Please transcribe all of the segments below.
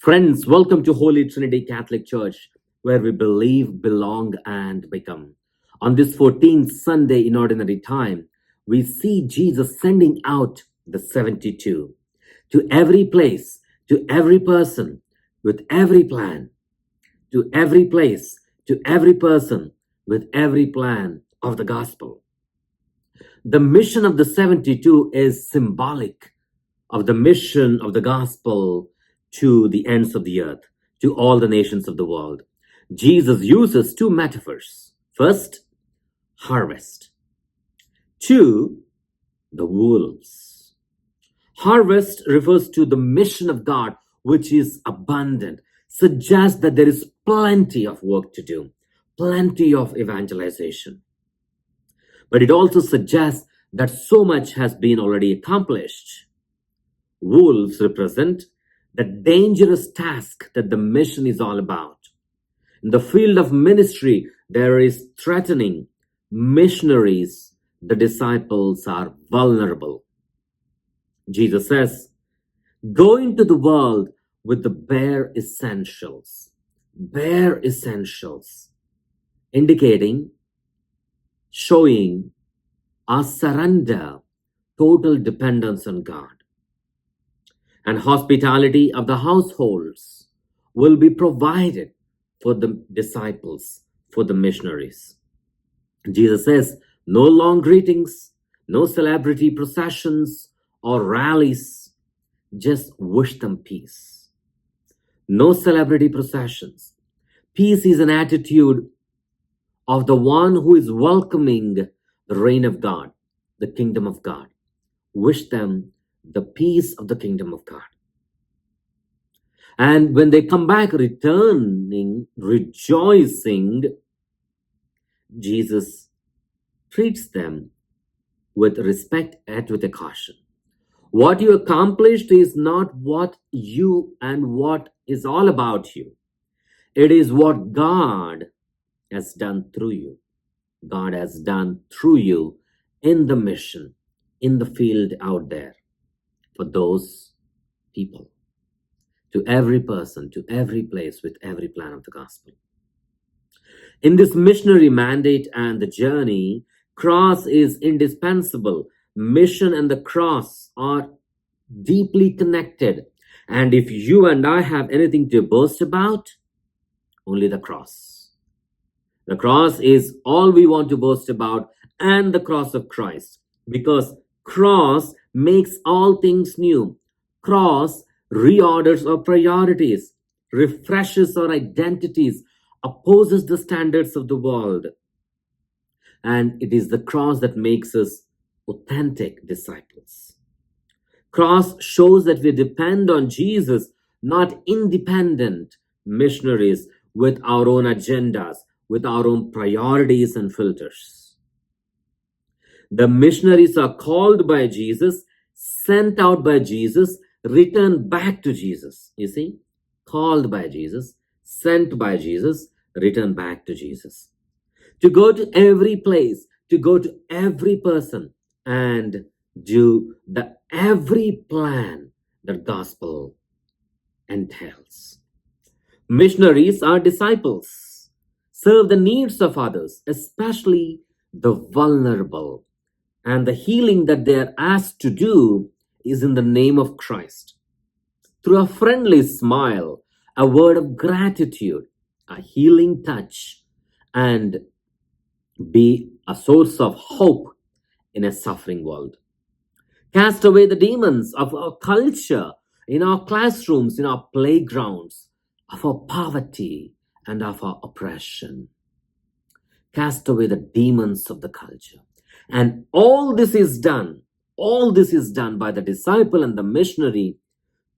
Friends, welcome to Holy Trinity Catholic Church, where we believe, belong, and become. On this 14th Sunday in Ordinary Time, we see Jesus sending out the 72 to every place, to every person, with every plan, to every place, to every person, with every plan of the gospel. The mission of the 72 is symbolic of the mission of the gospel to the ends of the earth, to all the nations of the world. Jesus uses two metaphors. First, harvest. Two, the wolves. Harvest refers to the mission of God, which is abundant, suggests that there is plenty of work to do, plenty of evangelization. But it also suggests that so much has been already accomplished. Wolves represent the dangerous task that the mission is all about. In the field of ministry, there is threatening. Missionaries, the disciples, are vulnerable. Jesus says, go into the world with the bare essentials, indicating, showing our surrender, total dependence on God. And hospitality of the households will be provided for the disciples, for the missionaries. Jesus says, no long greetings, no celebrity processions or rallies, just wish them peace. No celebrity processions. Peace is an attitude of the one who is welcoming the reign of God, the kingdom of God. Wish them the peace of the kingdom of God. And when they come back returning, rejoicing, Jesus treats them with respect and with a caution. What you accomplished is not what you and what is all about you. It is what God has done through you. God has done through you in the mission, in the field out there, for those people, to every person, to every place, with every plan of the gospel. In this missionary mandate and the journey, cross is indispensable. Mission and the cross are deeply connected. And if you and I have anything to boast about, only the cross. The cross is all we want to boast about, and the cross of Christ, because cross makes all things new. Cross reorders our priorities, refreshes our identities, opposes the standards of the world. And it is the cross that makes us authentic disciples. Cross shows that we depend on Jesus, not independent missionaries with our own agendas, with our own priorities and filters. The missionaries are called by Jesus, sent out by Jesus, return back to Jesus. You see, called by Jesus, sent by Jesus, return back to Jesus. To go to every place, to go to every person, and do the every plan that gospel entails. Missionaries are disciples, serve the needs of others, especially the vulnerable. And the healing that they are asked to do is in the name of Christ. Through a friendly smile, a word of gratitude, a healing touch, and be a source of hope in a suffering world. Cast away the demons of our culture, in our classrooms, in our playgrounds, of our poverty and of our oppression. Cast away the demons of the culture. And all this is done by the disciple and the missionary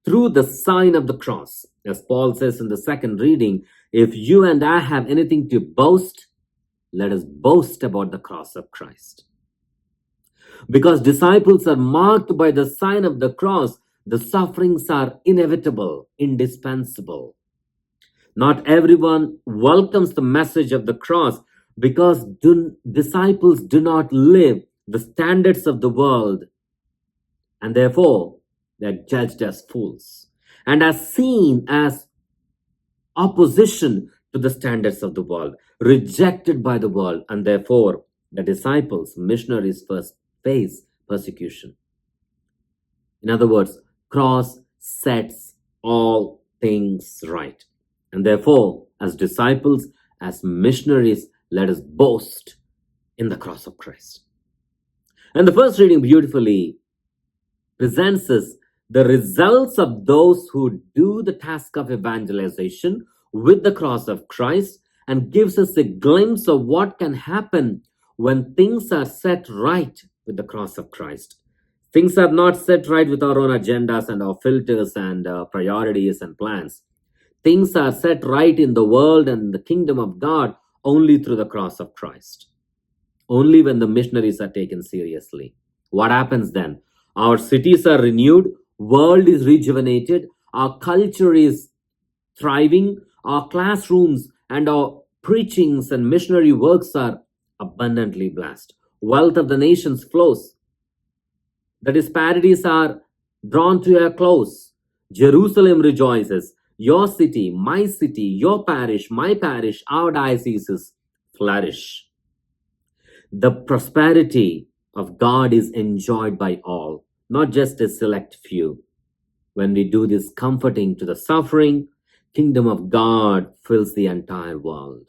through the sign of the cross. As Paul says in the second reading, if you and I have anything to boast, let us boast about the cross of Christ. Because disciples are marked by the sign of the cross, the sufferings are inevitable, indispensable. Not everyone welcomes the message of the cross because disciples do not live the standards of the world, and therefore they're judged as fools. and are seen as opposition to the standards of the world, rejected by the world, and therefore the disciples, missionaries, first face persecution. In other words, cross sets all things right. And therefore, as disciples, as missionaries, let us boast in the cross of Christ. And the first reading beautifully presents us the results of those who do the task of evangelization with the cross of Christ, and gives us a glimpse of what can happen when things are set right with the cross of Christ. Things are not set right with our own agendas and our filters and priorities and plans. Things are set right in the world and the kingdom of God only through the cross of Christ. Only when the missionaries are taken seriously. What happens then? Our cities are renewed, world is rejuvenated, our culture is thriving, our classrooms and our preachings and missionary works are abundantly blessed. Wealth of the nations flows. The disparities are drawn to a close. Jerusalem rejoices. Your city, your parish, my parish, our dioceses flourish. The prosperity of God is enjoyed by all, not just a select few. When we do this comforting to the suffering, kingdom of God fills the entire world.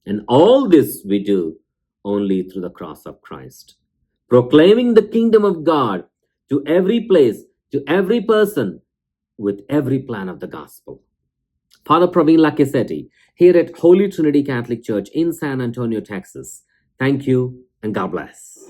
And all this we do only through the cross of Christ. Proclaiming the kingdom of God to every place, to every person, with every plan of the gospel. Father Praveen Lakisetti, here at Holy Trinity Catholic Church in San Antonio, Texas. Thank you and God bless.